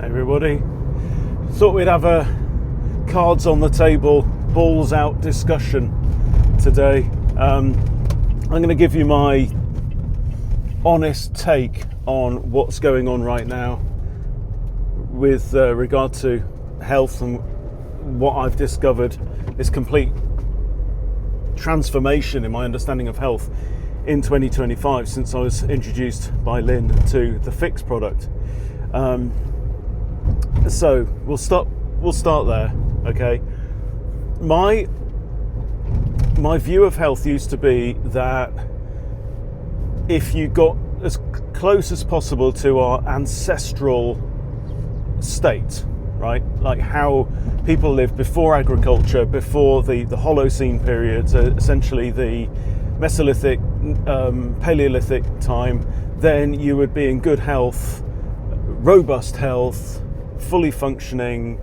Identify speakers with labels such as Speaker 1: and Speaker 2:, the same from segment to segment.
Speaker 1: everybody. Thought we'd have a cards on the table, balls out discussion today. I'm going to give you my honest take on what's going on right now with regard to health and what I've discovered, this complete transformation in my understanding of health in 2025 since I was introduced by Lynn to the Fix product. So we'll start there, okay? My view of health used to be that if you got as close as possible to our ancestral state, right? Like how people lived before agriculture, before the Holocene period, essentially the Mesolithic, Paleolithic time, then you would be in good health, robust health, fully functioning,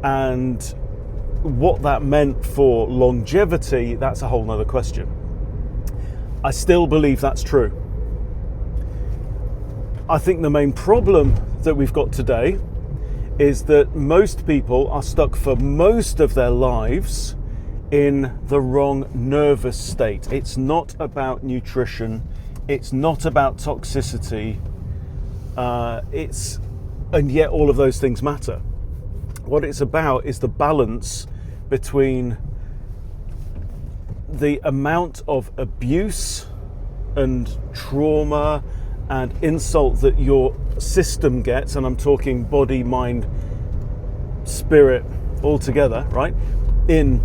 Speaker 1: and what that meant for longevity, that's a whole nother question. I still believe that's true. I think the main problem that we've got today is that most people are stuck for most of their lives in the wrong nervous state. It's not about nutrition, it's not about toxicity, and yet all of those things matter. What it's about is the balance between the amount of abuse and trauma and insult that your system gets, and I'm talking body, mind, spirit all together, right, in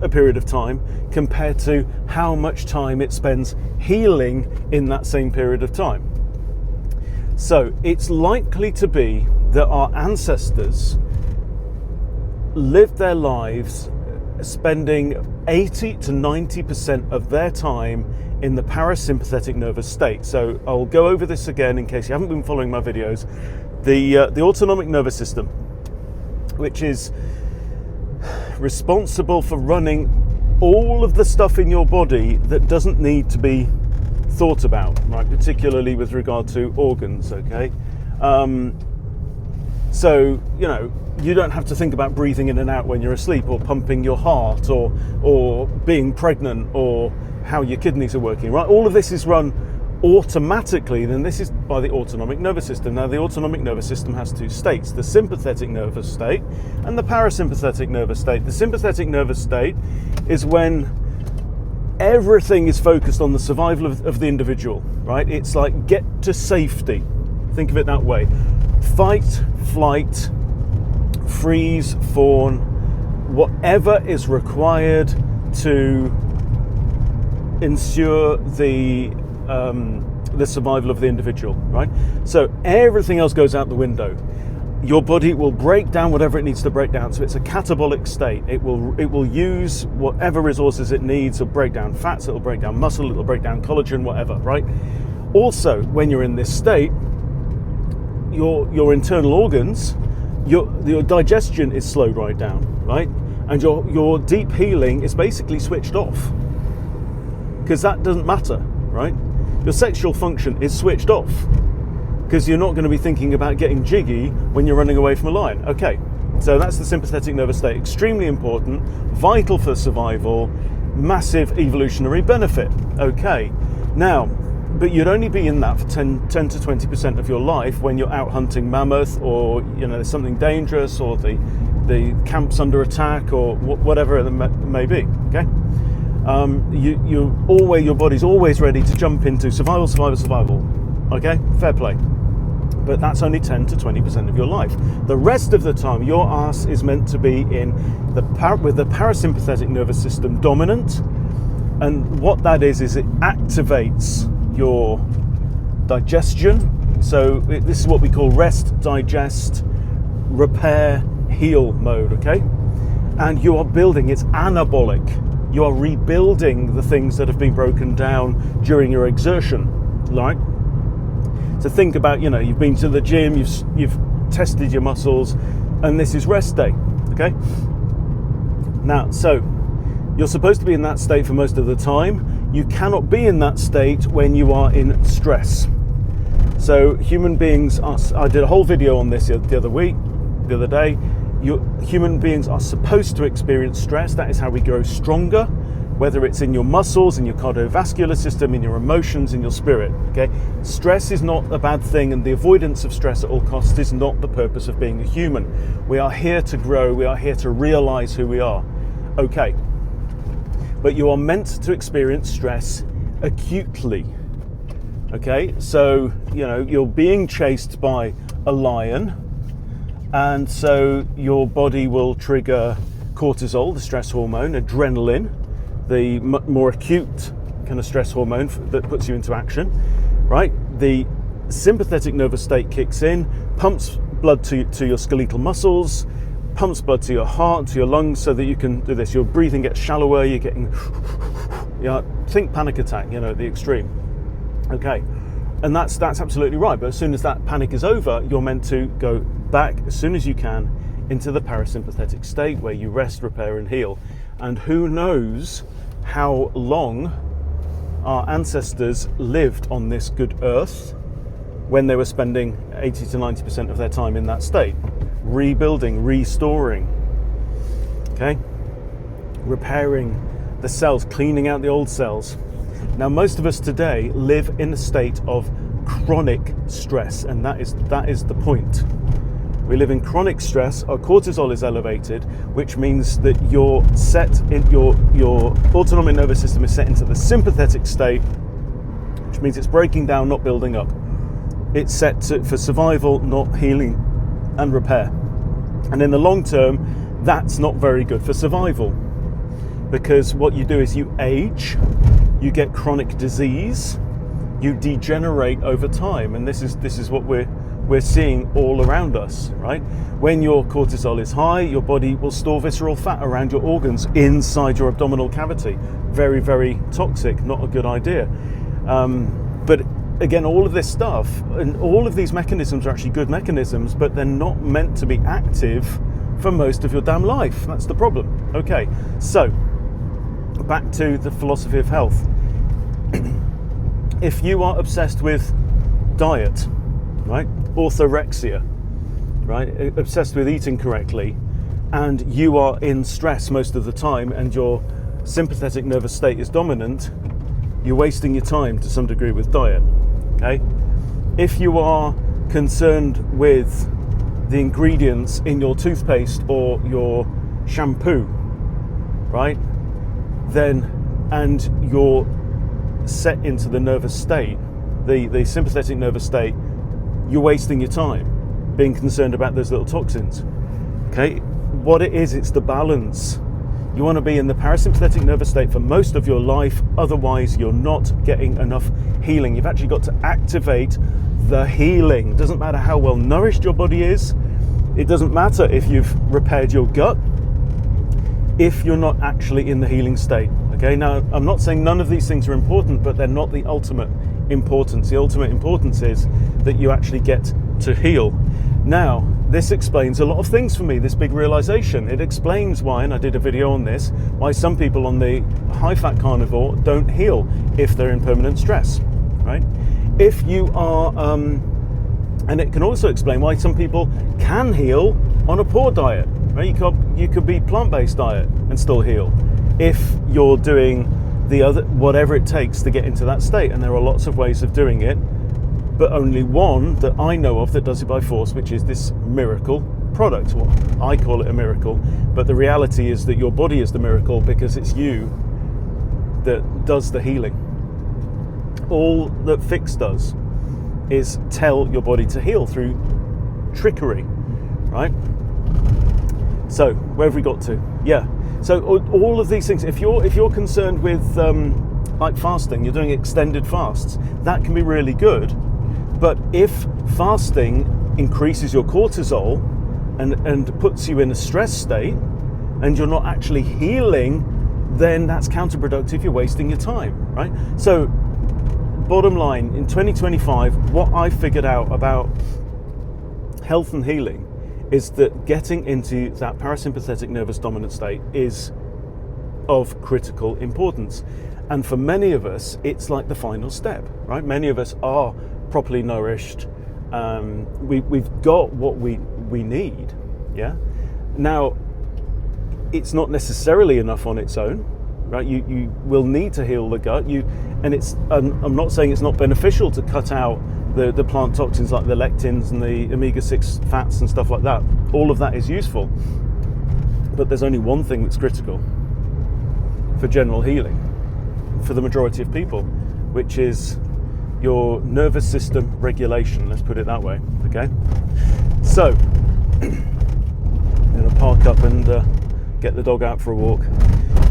Speaker 1: a period of time, compared to how much time it spends healing in that same period of time. So it's likely to be that our ancestors lived their lives spending 80 to 90% of their time in the parasympathetic nervous state. So I'll go over this again in case you haven't been following my videos. The autonomic nervous system, which is responsible for running all of the stuff in your body that doesn't need to be thought about, right? Particularly with regard to organs, okay? So, you know, you don't have to think about breathing in and out when you're asleep, or pumping your heart, or being pregnant, or how your kidneys are working, right? All of this is run automatically, then this is by the autonomic nervous system. Now, the autonomic nervous system has two states, the sympathetic nervous state and the parasympathetic nervous state. The sympathetic nervous state is when everything is focused on the survival of the individual, right? It's like get to safety. Think of it that way. Fight, flight, freeze, fawn, whatever is required to ensure the survival of the individual, right? So everything else goes out the window. Your body will break down whatever it needs to break down. So it's a catabolic state. It will use whatever resources it needs. It'll break down fats, it'll break down muscle, it'll break down collagen, whatever, right? Also, when you're in this state, your internal organs, your digestion is slowed right down, right? And your deep healing is basically switched off, because that doesn't matter, right? Your sexual function is switched off because you're not going to be thinking about getting jiggy when you're running away from a lion. Okay, so that's the sympathetic nervous state. Extremely important, vital for survival, massive evolutionary benefit. Okay, now, but you'd only be in that for 10 to 20% of your life when you're out hunting mammoth, or you know there's something dangerous, or the camp's under attack, or whatever it may be. Okay. Your body's always ready to jump into survival. Okay, fair play. But that's only 10 to 20% of your life. The rest of the time, your ass is meant to be in with the parasympathetic nervous system dominant, and what that is it activates your digestion. So this is what we call rest, digest, repair, heal mode. Okay, and you are building. It's anabolic. You are rebuilding the things that have been broken down during your exertion, right? So think about, you know, you've been to the gym, you've tested your muscles, and this is rest day, okay? Now, so you're supposed to be in that state for most of the time. You cannot be in that state when you are in stress. So human beings I did a whole video on this the other day. Human beings are supposed to experience stress. That is how we grow stronger, whether it's in your muscles, in your cardiovascular system, in your emotions, in your spirit. Okay, stress is not a bad thing, and the avoidance of stress at all costs is not the purpose of being a human. We are here to grow. We are here to realize who we are. Okay, but you are meant to experience stress acutely. Okay, so you're being chased by a lion, and so your body will trigger cortisol, the stress hormone, adrenaline, the more acute kind of stress hormone that puts you into action, right? The sympathetic nervous state kicks in, pumps blood to your skeletal muscles, pumps blood to your heart, to your lungs, so that you can do this. Your breathing gets shallower, you're getting, think panic attack, at the extreme. Okay, and that's absolutely right. But as soon as that panic is over, you're meant to go back as soon as you can into the parasympathetic state where you rest, repair, and heal. And who knows how long our ancestors lived on this good earth when they were spending 80 to 90% of their time in that state, rebuilding, restoring, okay, repairing the cells, cleaning out the old cells. Now, most of us today live in a state of chronic stress, and that is the point. We live in chronic stress. Our cortisol is elevated, which means that your autonomic nervous system is set into the sympathetic state, which means it's breaking down, not building up. It's set for survival, not healing and repair. And in the long term, that's not very good for survival, because what you do is you age, you get chronic disease, you degenerate over time, and this is what we're seeing all around us, right? When your cortisol is high, your body will store visceral fat around your organs inside your abdominal cavity. Very, very toxic, not a good idea. But again, all of this stuff and all of these mechanisms are actually good mechanisms, but they're not meant to be active for most of your damn life. That's the problem. Okay, so back to the philosophy of health. If you are obsessed with diet, right, orthorexia, right, obsessed with eating correctly, and you are in stress most of the time and your sympathetic nervous state is dominant, you're wasting your time to some degree with diet. Okay, if you are concerned with the ingredients in your toothpaste or your shampoo, right, then, and you're set into the nervous state, the sympathetic nervous state, you're wasting your time being concerned about those little toxins. Okay, what it is, it's the balance. You want to be in the parasympathetic nervous state for most of your life, otherwise you're not getting enough healing. You've actually got to activate the healing. It doesn't matter how well nourished your body is, it doesn't matter if you've repaired your gut, if you're not actually in the healing state. Okay, now I'm not saying none of these things are important, but they're not the ultimate importance. The ultimate importance is that you actually get to heal. Now, this explains a lot of things for me, this big realization. It explains why, and I did a video on this, why some people on the high-fat carnivore don't heal if they're in permanent stress, right? If you are, and it can also explain why some people can heal on a poor diet, right? You could be plant-based diet and still heal if you're doing the other, whatever it takes to get into that state. And there are lots of ways of doing it, but only one that I know of that does it by force, which is this miracle product. Well, I call it a miracle, but the reality is that your body is the miracle, because it's you that does the healing. All that Fix does is tell your body to heal through trickery, right? So where have we got to? Yeah. So all of these things, if you're concerned with like fasting, you're doing extended fasts, that can be really good. But if fasting increases your cortisol and puts you in a stress state, and you're not actually healing, then that's counterproductive. You're wasting your time, right? So bottom line, in 2025, what I figured out about health and healing is that getting into that parasympathetic nervous dominant state is of critical importance. And for many of us, it's like the final step, right? Many of us are properly nourished. We've got what we need. Yeah. Now, it's not necessarily enough on its own, right? You will need to heal the gut. I'm not saying it's not beneficial to cut out the plant toxins like the lectins and the omega-6 fats and stuff like that. All of that is useful. But there's only one thing that's critical for general healing for the majority of people, which is your nervous system regulation, let's put it that way, okay? So, I'm going to park up and get the dog out for a walk.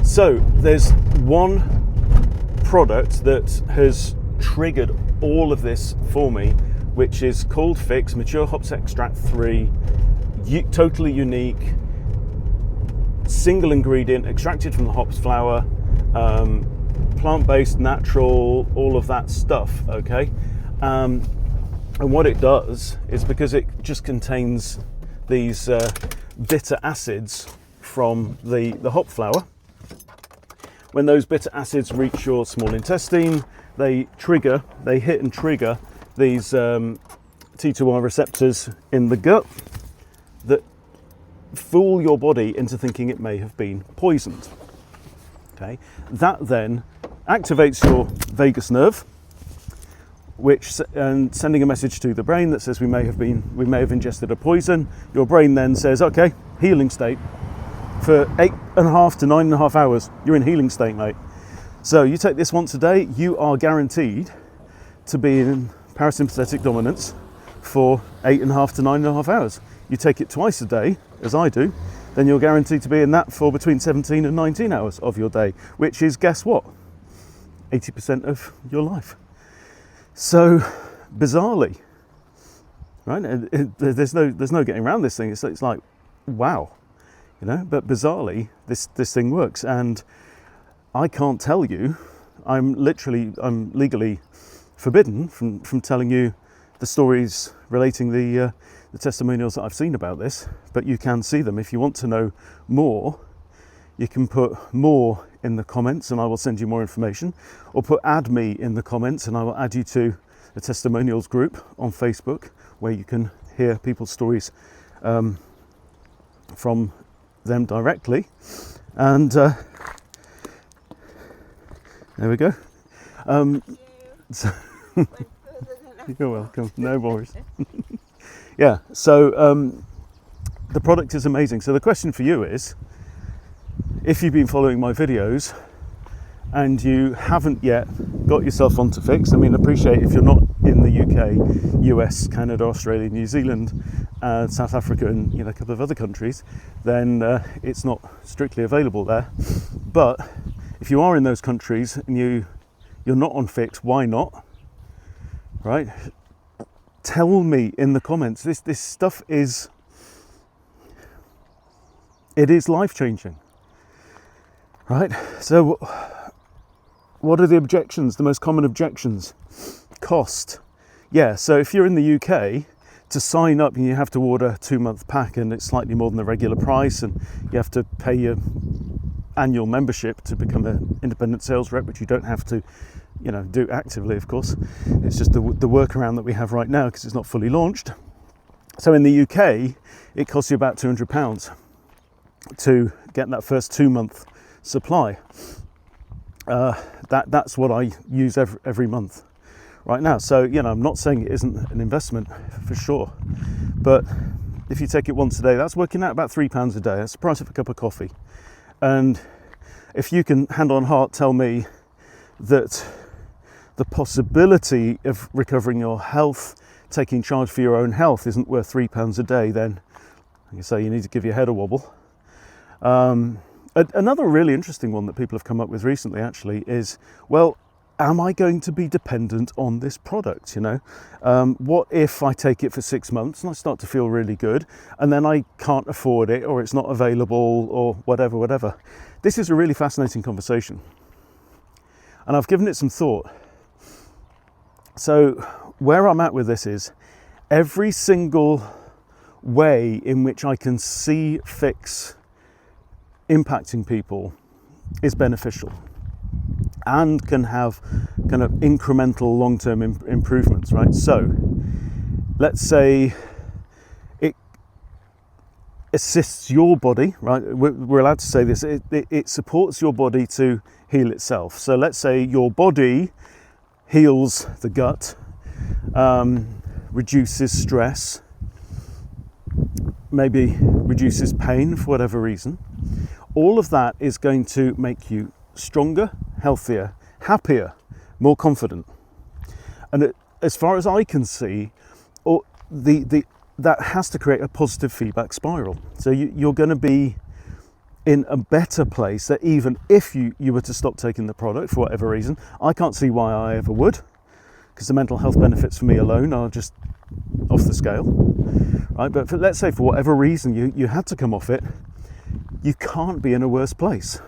Speaker 1: So, there's one product that has triggered all of this for me, which is called Fix Mature Hops Extract 3, totally unique, single ingredient, extracted from the hops flower, plant-based, natural, all of that stuff, okay? And what it does is, because it just contains these bitter acids from the hop flower, when those bitter acids reach your small intestine, they hit and trigger these T2R receptors in the gut that fool your body into thinking it may have been poisoned. Okay, that then activates your vagus nerve, and sending a message to the brain that says we may have ingested a poison. Your brain then says, okay, healing state. For 8.5 to 9.5 hours, you're in healing state, mate. So you take this once a day, you are guaranteed to be in parasympathetic dominance for 8.5 to 9.5 hours. You take it twice a day, as I do, then you're guaranteed to be in that for between 17 and 19 hours of your day, which is, guess what? 80% of your life. So, bizarrely, right? There's no getting around this thing. It's like, wow, you know. But bizarrely, this thing works, and I can't tell you. I'm legally forbidden from telling you the stories relating the testimonials that I've seen about this, but you can see them. If you want to know more, you can put more in the comments and I will send you more information, or put add me in the comments and I will add you to the testimonials group on Facebook, where you can hear people's stories from them directly. And there we go. So you're welcome. No worries. Yeah, so the product is amazing. So the question for you is, if you've been following my videos and you haven't yet got yourself onto Fix, I mean, appreciate if you're not in the UK, US, Canada, Australia, New Zealand, South Africa, and a couple of other countries, then it's not strictly available there. But if you are in those countries and you're not on Fix, why not? Right? Tell me in the comments. This stuff is life-changing, right? So what are the objections, the most common objections? Cost. Yeah, so if you're in the UK, to sign up you have to order a 2-month pack, and it's slightly more than the regular price, and you have to pay your annual membership to become an independent sales rep, which you don't have to do actively, of course. It's just the workaround that we have right now because it's not fully launched. So in the UK, it costs you about £200 to get that first 2-month supply. That's what I use every month right now. So I'm not saying it isn't an investment for sure, but if you take it once a day, that's working out about £3 a day. That's the price of a cup of coffee. And if you can, hand on heart, tell me that the possibility of recovering your health, taking charge for your own health, isn't worth £3 a day, then you say you need to give your head a wobble. Another really interesting one that people have come up with recently, actually, is, well, am I going to be dependent on this product? What if I take it for 6 months and I start to feel really good, and then I can't afford it, or it's not available, or whatever. This is a really fascinating conversation, and I've given it some thought. So where I'm at with this is, every single way in which I can see Fix impacting people is beneficial and can have kind of incremental long-term improvements, right? So let's say it assists your body, right? We're allowed to say this, it supports your body to heal itself. So let's say your body heals the gut, reduces stress, maybe reduces pain for whatever reason. All of that is going to make you stronger, healthier, happier, more confident. And as far as I can see, that has to create a positive feedback spiral. So you're going to be in a better place, that even if you were to stop taking the product for whatever reason, I can't see why I ever would, because the mental health benefits for me alone are just off the scale, right? But let's say for whatever reason you had to come off it, you can't be in a worse place.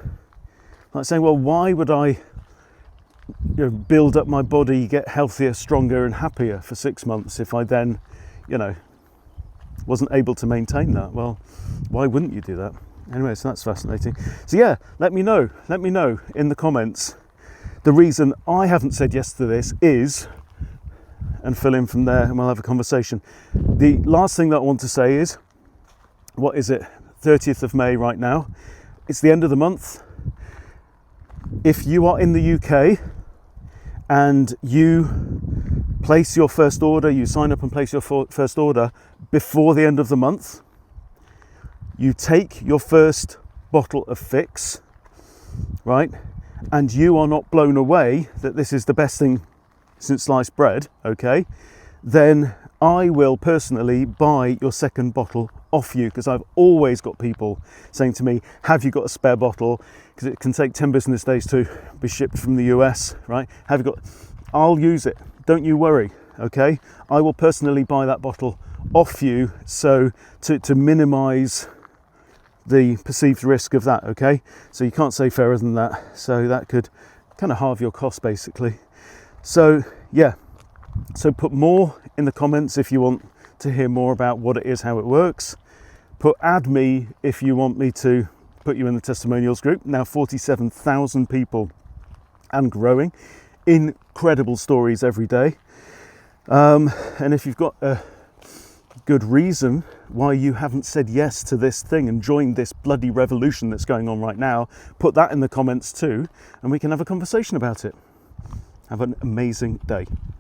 Speaker 1: Like saying, well, why would I build up my body, get healthier, stronger and happier for 6 months if I then, wasn't able to maintain that? Well, why wouldn't you do that? Anyway, so that's fascinating. So yeah, let me know in the comments the reason I haven't said yes to this is, and fill in from there and we'll have a conversation. The last thing that I want to say is, what is it, 30th of May right now? It's the end of the month. If you are in the UK and you place your first order, you sign up and place your first order before the end of the month, you take your first bottle of Fix, right? And you are not blown away that this is the best thing since sliced bread, okay? Then I will personally buy your second bottle off you, because I've always got people saying to me, have you got a spare bottle? Because it can take 10 business days to be shipped from the US, right? Have you got? I'll use it. Don't you worry, okay? I will personally buy that bottle off you, so to minimize the perceived risk of that, okay? So you can't say fairer than that. So that could kind of halve your cost basically. So yeah, so put more in the comments if you want to hear more about what it is, how it works. Add me if you want me to put you in the testimonials group. Now 47,000 people and growing. Incredible stories every day. And if you've got a good reason why you haven't said yes to this thing and joined this bloody revolution that's going on right now, put that in the comments too, and we can have a conversation about it. Have an amazing day.